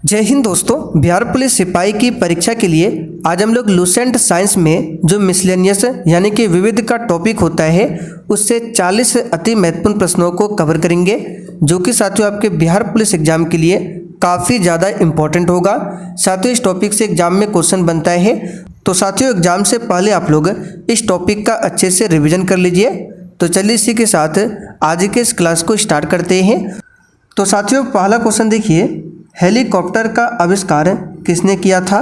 जय हिंद दोस्तों। बिहार पुलिस सिपाही की परीक्षा के लिए आज हम लोग लूसेंट साइंस में जो मिसलेनियस यानी कि विविध का टॉपिक होता है उससे 40 अति महत्वपूर्ण प्रश्नों को कवर करेंगे, जो कि साथियों आपके बिहार पुलिस एग्जाम के लिए काफ़ी ज़्यादा इम्पोर्टेंट होगा। साथियों इस टॉपिक से एग्जाम में क्वेश्चन बनता है, तो साथियों एग्जाम से पहले आप लोग इस टॉपिक का अच्छे से रिविजन कर लीजिए। तो चलिए इसी के साथ आज के इस क्लास को स्टार्ट करते हैं। तो साथियों पहला क्वेश्चन देखिए, हेलीकॉप्टर का आविष्कार किसने किया था?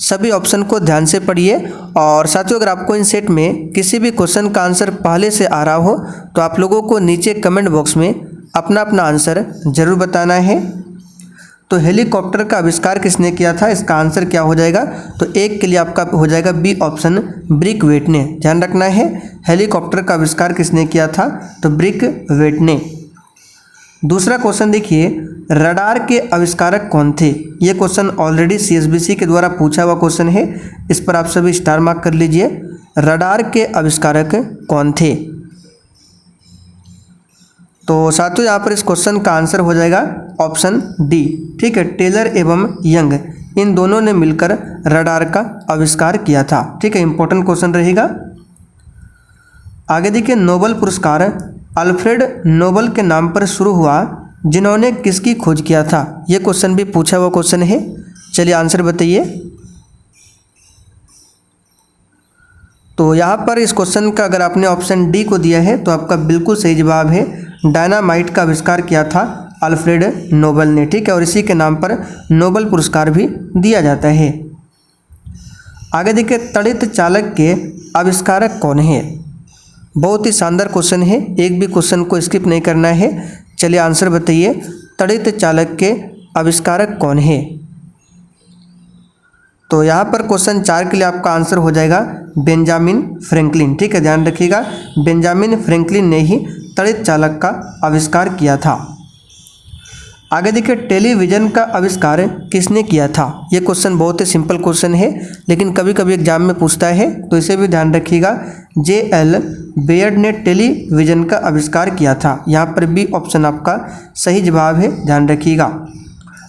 सभी ऑप्शन को ध्यान से पढ़िए। और साथियों अगर आपको इन सेट में किसी भी क्वेश्चन का आंसर पहले से आ रहा हो तो आप लोगों को नीचे कमेंट बॉक्स में अपना अपना आंसर जरूर बताना है। तो हेलीकॉप्टर का आविष्कार किसने किया था, इसका आंसर क्या हो जाएगा? तो एक के लिए आपका हो जाएगा बी ऑप्शन, ब्रिकवेट ने। ध्यान रखना है, हेलीकॉप्टर का आविष्कार किसने किया था? तो ब्रिकवेट ने। दूसरा क्वेश्चन देखिए, रडार के आविष्कारक कौन थे? ये क्वेश्चन ऑलरेडी सीएसबीसी के द्वारा पूछा हुआ क्वेश्चन है, इस पर आप सभी स्टार मार्क कर लीजिए। रडार के आविष्कारक कौन थे? तो साथियों यहाँ पर इस क्वेश्चन का आंसर हो जाएगा ऑप्शन डी। ठीक है, टेलर एवं यंग इन दोनों ने मिलकर रडार का आविष्कार किया था। ठीक है, इंपॉर्टेंट क्वेश्चन रहेगा। आगे देखिए, नोबेल पुरस्कार अल्फ्रेड नोबेल के नाम पर शुरू हुआ, जिन्होंने किसकी खोज किया था? ये क्वेश्चन भी पूछा हुआ क्वेश्चन है। चलिए आंसर बताइए। तो यहाँ पर इस क्वेश्चन का अगर आपने ऑप्शन डी को दिया है तो आपका बिल्कुल सही जवाब है। डायनामाइट का आविष्कार किया था अल्फ्रेड नोबेल ने। ठीक है, और इसी के नाम पर नोबेल पुरस्कार भी दिया जाता है। आगे देखिए, तड़ित चालक के आविष्कारक कौन है? बहुत ही शानदार क्वेश्चन है, एक भी क्वेश्चन को स्किप नहीं करना है। चलिए आंसर बताइए, तड़ित चालक के आविष्कारक कौन है? तो यहाँ पर क्वेश्चन 4 के लिए आपका आंसर हो जाएगा बेंजामिन फ्रैंकलिन। ठीक है, ध्यान रखिएगा, बेंजामिन फ्रैंकलिन ने ही तड़ित चालक का आविष्कार किया था। आगे देखिए, टेलीविज़न का आविष्कार किसने किया था? ये क्वेश्चन बहुत ही सिंपल क्वेश्चन है, लेकिन कभी कभी एग्जाम में पूछता है, तो इसे भी ध्यान रखिएगा। J.L. बेयर्ड ने टेलीविज़न का आविष्कार किया था। यहाँ पर बी ऑप्शन आपका सही जवाब है, ध्यान रखिएगा।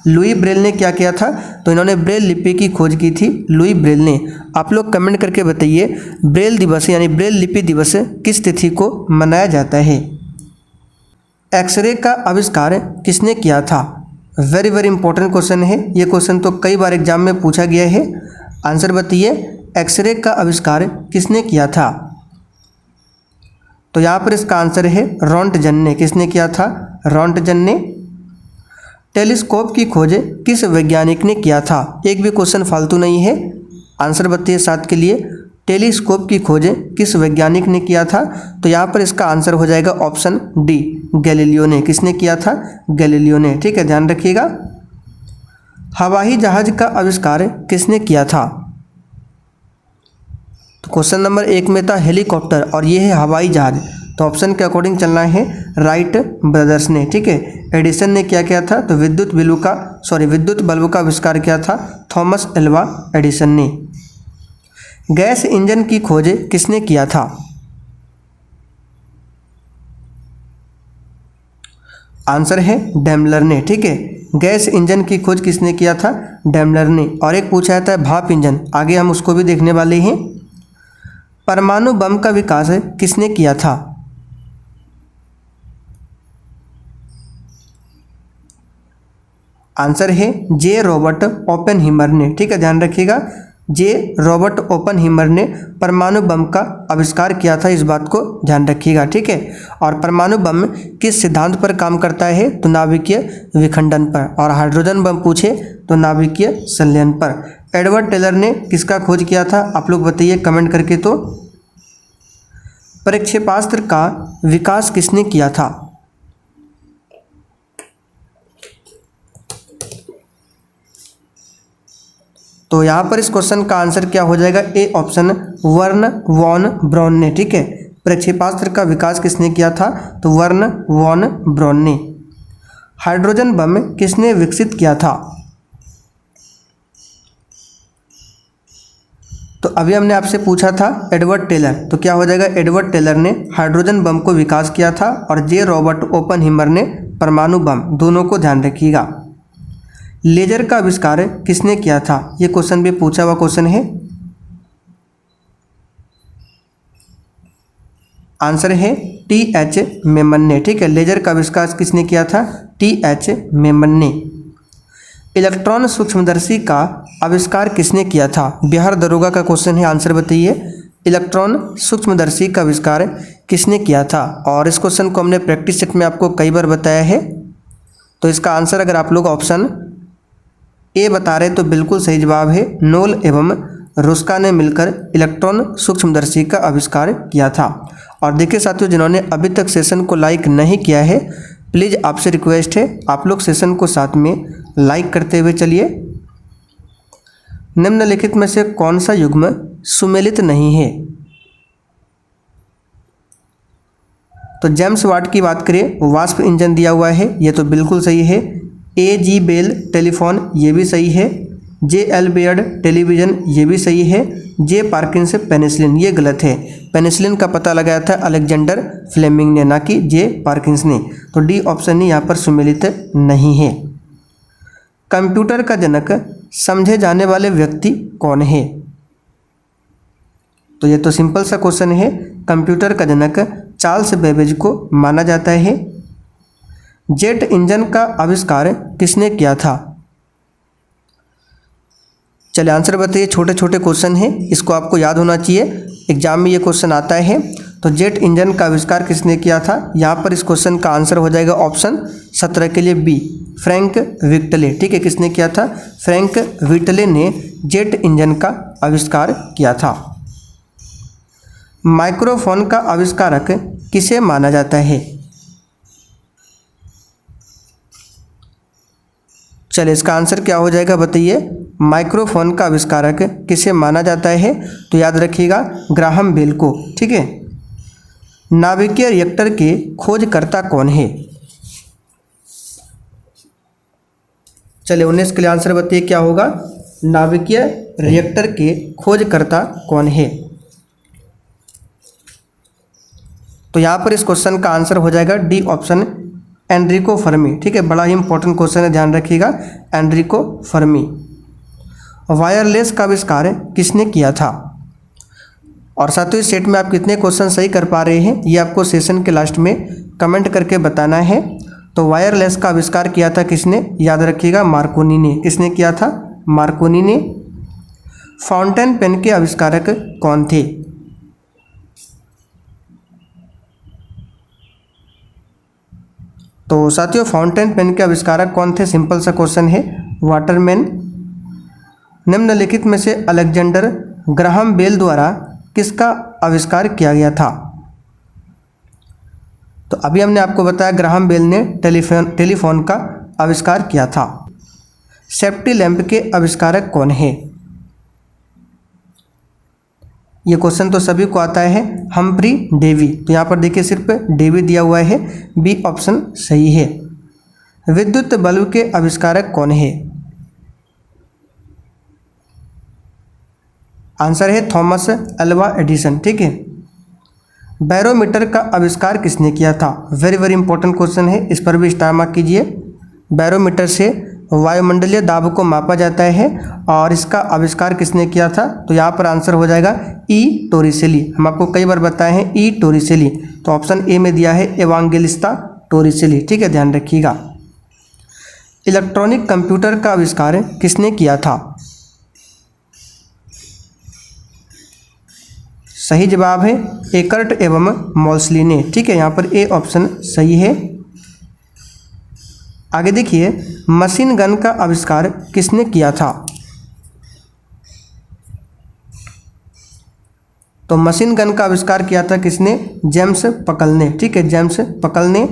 लुई ब्रेल ने क्या किया था? तो इन्होंने ब्रेल लिपि की खोज की थी, लुई ब्रेल ने। आप लोग कमेंट करके बताइए, ब्रेल दिवस यानी ब्रेल लिपि दिवस किस तिथि को मनाया जाता है? एक्सरे का आविष्कार किसने किया था? वेरी वेरी इंपॉर्टेंट क्वेश्चन है, ये क्वेश्चन तो कई बार एग्जाम में पूछा गया है। आंसर बताइए, एक्सरे का आविष्कार किसने किया था? तो यहाँ पर इसका आंसर है रोंटगन ने। किसने किया था? रोंटगन ने। टेलीस्कोप की खोज किस वैज्ञानिक ने किया था? एक भी क्वेश्चन फालतू नहीं है, आंसर बताइए 7 के लिए। टेलीस्कोप की खोज किस वैज्ञानिक ने किया था? तो यहाँ पर इसका आंसर हो जाएगा ऑप्शन डी, गैलीलियो ने। किसने किया था? गैलीलियो ने। ठीक है, ध्यान रखिएगा। हवाई जहाज का आविष्कार किसने किया था? तो क्वेश्चन नंबर 1 में था हेलीकॉप्टर और ये है हवाई जहाज, तो ऑप्शन के अकॉर्डिंग चलना है, राइट ब्रदर्स ने। ठीक है, एडिसन ने क्या किया था? तो विद्युत बल्ब का आविष्कार किया था थॉमस एल्वा एडिसन ने। गैस इंजन की खोज किसने किया था? आंसर है डैमलर ने। ठीक है, गैस इंजन की खोज किसने किया था? डैमलर ने। और एक पूछा था भाप इंजन, आगे हम उसको भी देखने वाले हैं। परमाणु बम का विकास किसने किया था? आंसर है जे रॉबर्ट ओपेनहीमर ने। ठीक है, ध्यान रखिएगा, जे रॉबर्ट ओपेनहीमर ने परमाणु बम का आविष्कार किया था, इस बात को ध्यान रखिएगा। ठीक है, और परमाणु बम किस सिद्धांत पर काम करता है? तो नाभिकीय विखंडन पर। और हाइड्रोजन बम पूछे तो नाभिकीय संलयन पर। एडवर्ड टेलर ने किसका खोज किया था? आप लोग बताइए कमेंट करके। तो प्रक्षेपास्त्र का विकास किसने किया था? तो यहाँ पर इस क्वेश्चन का आंसर क्या हो जाएगा? ए ऑप्शन, वर्न वॉन ब्राउन ने। ठीक है, प्रक्षेपास्त्र का विकास किसने किया था? तो वर्न वॉन ब्राउन ने। हाइड्रोजन बम किसने विकसित किया था? तो अभी हमने आपसे पूछा था एडवर्ड टेलर, तो क्या हो जाएगा? एडवर्ड टेलर ने हाइड्रोजन बम को विकास किया था और जे रॉबर्ट ओपेनहीमर ने परमाणु बम। दोनों को ध्यान रखिएगा। लेजर का आविष्कार किसने किया था? ये क्वेश्चन भी पूछा हुआ क्वेश्चन है। आंसर है टी.एच. मेमन ने। ठीक है, लेजर का आविष्कार किसने किया था? टी.एच. मेमन ने। इलेक्ट्रॉन सूक्ष्मदर्शी का आविष्कार किसने किया था? बिहार दरोगा का क्वेश्चन है, आंसर बताइए। इलेक्ट्रॉन सूक्ष्मदर्शी का आविष्कार किसने किया था? और इस क्वेश्चन को हमने प्रैक्टिस सेट में आपको कई बार बताया है। तो इसका आंसर अगर आप लोग ऑप्शन ए बता रहे तो बिल्कुल सही जवाब है। नोल एवं रुस्का ने मिलकर इलेक्ट्रॉन सूक्ष्मदर्शी का आविष्कार किया था। और देखिए साथियों, जिन्होंने अभी तक सेशन को लाइक नहीं किया है, प्लीज़ आपसे रिक्वेस्ट है आप लोग सेशन को साथ में लाइक करते हुए चलिए। निम्नलिखित में से कौन सा युग्म सुमेलित नहीं है? तो जेम्स वाट की बात करें, वाष्प इंजन दिया हुआ है, ये तो बिल्कुल सही है। ए.जी. बेल टेलीफोन, ये भी सही है। जे.एल. बेयर्ड टेलीविज़न, ये भी सही है। जे. पार्किंस पेनिसिलिन, ये गलत है। पेनिसिलिन का पता लगाया था अलेक्जेंडर फ्लेमिंग ने, ना कि जे. पार्किंस ने। तो डी ऑप्शन ही यहाँ पर सुमेलित नहीं है। कंप्यूटर का जनक समझे जाने वाले व्यक्ति कौन है? तो ये तो सिंपल सा क्वेश्चन है। कंप्यूटर का जनक चार्ल्स बेबेज को माना जाता है। जेट इंजन का आविष्कार किसने किया था? चलिए आंसर बताइए। छोटे छोटे क्वेश्चन हैं, इसको आपको याद होना चाहिए, एग्जाम में ये क्वेश्चन आता है। तो जेट इंजन का आविष्कार किसने किया था? यहाँ पर इस क्वेश्चन का आंसर हो जाएगा ऑप्शन 17 के लिए बी, फ्रैंक व्हिटले। ठीक है, किसने किया था? फ्रैंक व्हिटले ने जेट इंजन का आविष्कार किया था। माइक्रोफोन का आविष्कारक किसे माना जाता है? चलिए इसका आंसर क्या हो जाएगा बताइए। माइक्रोफोन का आविष्कारक किसे माना जाता है? तो याद रखिएगा, ग्राहम बेल को। ठीक है। नाभिकीय रिएक्टर के खोजकर्ता कौन है? चलिए 19 के लिए आंसर बताइए क्या होगा। नाभिकीय रिएक्टर के खोजकर्ता कौन है? तो यहाँ पर इस क्वेश्चन का आंसर हो जाएगा डी ऑप्शन, एनरिको फर्मी। ठीक है, बड़ा ही इंपॉर्टेंट क्वेश्चन है, ध्यान रखिएगा, एनरिको फर्मी। वायरलेस का आविष्कार किसने किया था? और साथियों इस सेट में आप कितने क्वेश्चन सही कर पा रहे हैं ये आपको सेशन के लास्ट में कमेंट करके बताना है। तो वायरलेस का आविष्कार किया था किसने? याद रखिएगा, मार्कोनी ने। किसने किया था? मार्कोनी ने। फाउंटेन पेन के आविष्कारक कौन थे? तो साथियों फाउंटेन पेन के आविष्कारक कौन थे? सिंपल सा क्वेश्चन है, वाटरमैन। निम्नलिखित में से अलेक्जेंडर ग्राहम बेल द्वारा किसका आविष्कार किया गया था? तो अभी हमने आपको बताया ग्राहम बेल ने टेलीफोन का आविष्कार किया था। सेफ्टी लैंप के आविष्कारक कौन है? ये क्वेश्चन तो सभी को आता है, हम्फ्री डेवी। तो यहाँ पर देखिए सिर्फ डेवी दिया हुआ है, बी ऑप्शन सही है। विद्युत बल्ब के आविष्कारक कौन है? आंसर है थॉमस अल्वा एडिसन। ठीक है। बैरोमीटर का आविष्कार किसने किया था? वेरी वेरी इंपॉर्टेंट क्वेश्चन है, इस पर भी स्टार मार्क कीजिए। बैरोमीटर से वायुमंडलीय दाब को मापा जाता है और इसका आविष्कार किसने किया था? तो यहाँ पर आंसर हो जाएगा ई टोरिसेली। हम आपको कई बार बताए हैं ई टोरिसेली। तो ऑप्शन ए में दिया है एवांगेलिस्ता टोरिसेली। ठीक है, ध्यान रखिएगा। इलेक्ट्रॉनिक कंप्यूटर का आविष्कार किसने किया था? सही जवाब है एकर्ट एवं मॉल्सली ने। ठीक है, यहाँ पर ए ऑप्शन सही है। आगे देखिए, मशीन गन का आविष्कार किसने किया था? तो मशीन गन का आविष्कार किया था किसने? जेम्स पकल ने। ठीक है, जेम्स पकल ने।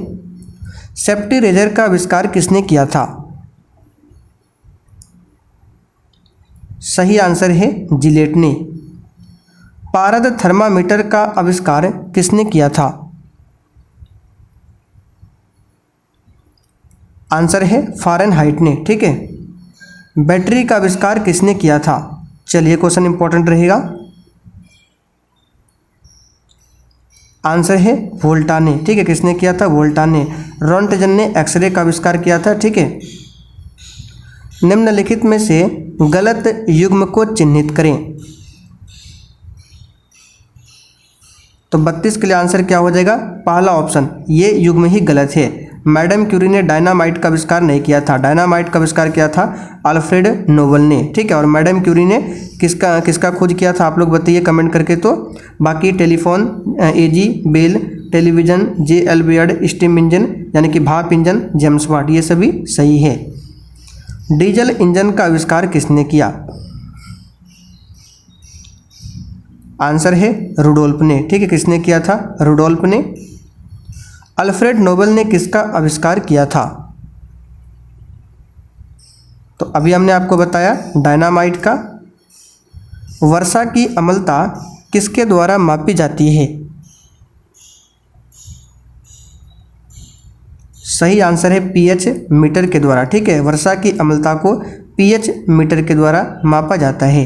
सेफ्टी रेजर का आविष्कार किसने किया था? सही आंसर है जिलेट ने। पारद थर्मामीटर का आविष्कार किसने किया था? आंसर है फारेनहाइट ने। ठीक है। बैटरी का आविष्कार किसने किया था? चलिए क्वेश्चन इंपॉर्टेंट रहेगा। आंसर है वोल्टा ने। ठीक है, किसने किया था? वोल्टा ने। रॉन्टजन ने एक्सरे का आविष्कार किया था। ठीक है। निम्नलिखित में से गलत युग्म को चिन्हित करें। तो 32 के लिए आंसर क्या हो जाएगा? पहला ऑप्शन, ये युग्म ही गलत है। मैडम क्यूरी ने डायनामाइट का आविष्कार नहीं किया था। डायनामाइट का आविष्कार किया था अल्फ्रेड नोबल ने, ठीक है। और मैडम क्यूरी ने किसका खोज किया था, आप लोग बताइए कमेंट करके। तो बाकी टेलीफोन एजी बेल, टेलीविज़न जे एल्बियर्ड, स्टीम इंजन यानी कि भाप इंजन जेम्स वाट, ये सभी सही है। डीजल इंजन का आविष्कार किसने किया? आंसर है रुडोल्फ ने, ठीक है। किसने किया था? रुडोल्फ ने। अल्फ्रेड नोबल ने किसका आविष्कार किया था? तो अभी हमने आपको बताया डायनामाइट का। वर्षा की अम्लता किसके द्वारा मापी जाती है? सही आंसर है पीएच मीटर के द्वारा, ठीक है। वर्षा की अम्लता को पीएच मीटर के द्वारा मापा जाता है।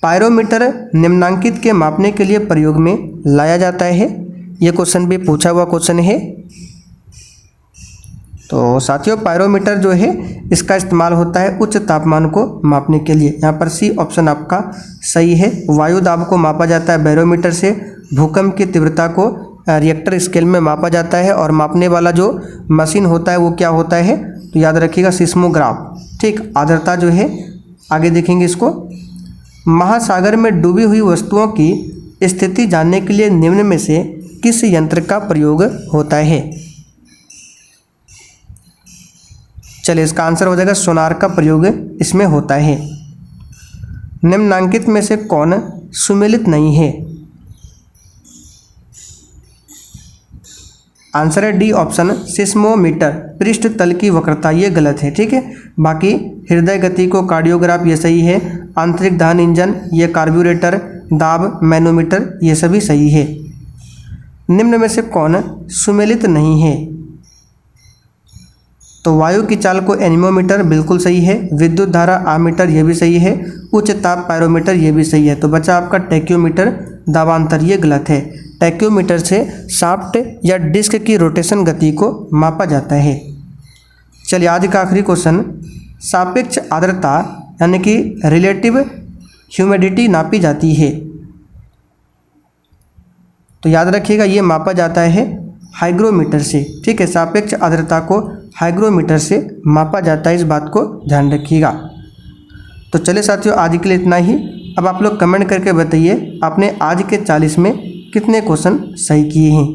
पायरोमीटर निम्नांकित के मापने के लिए प्रयोग में लाया जाता है। ये क्वेश्चन भी पूछा हुआ क्वेश्चन है। तो साथियों, पायरोमीटर जो है इसका इस्तेमाल होता है उच्च तापमान को मापने के लिए। यहाँ पर सी ऑप्शन आपका सही है। वायु दाब को मापा जाता है बैरोमीटर से। भूकंप की तीव्रता को रिएक्टर स्केल में मापा जाता है। और मापने वाला जो मशीन होता है वो क्या होता है? तो याद रखिएगा सिस्मोग्राफ, ठीक। आर्द्रता जो है आगे देखेंगे इसको। महासागर में डूबी हुई वस्तुओं की स्थिति जानने के लिए निम्न में से किस यंत्र का प्रयोग होता है? चलिए, इसका आंसर हो जाएगा सोनार का प्रयोग इसमें होता है। निम्नांकित में से कौन सुमेलित नहीं है? आंसर है डी ऑप्शन, सिस्मोमीटर, पृष्ठ तल की वक्रता, ये गलत है, ठीक है। बाकी हृदय गति को कार्डियोग्राफ, ये सही है। आंतरिक दहन इंजन, ये कार्ब्यूरेटर, दाब मैनोमीटर, ये सभी सही है। निम्न में से कौन सुमेलित नहीं है? तो वायु की चाल को एनीमोमीटर, बिल्कुल सही है। विद्युत धारा आमीटर, ये भी सही है। उच्च ताप पायरोमीटर, ये भी सही है। तो बचा आपका टैक्योमीटर, दाबांतर, ये गलत है। टैक्योमीटर से शाफ्ट या डिस्क की रोटेशन गति को मापा जाता है। चलिए, आज का आखिरी क्वेश्चन, सापेक्ष आर्द्रता यानी कि रिलेटिव ह्यूमिडिटी नापी जाती है। तो याद रखिएगा ये मापा जाता है हाइग्रोमीटर से, ठीक है। सापेक्ष आर्द्रता को हाइग्रोमीटर से मापा जाता है, इस बात को ध्यान रखिएगा। तो चलिए साथियों, आज के लिए इतना ही। अब आप लोग कमेंट करके बताइए आपने आज के 40 में कितने क्वेश्चन सही किए हैं।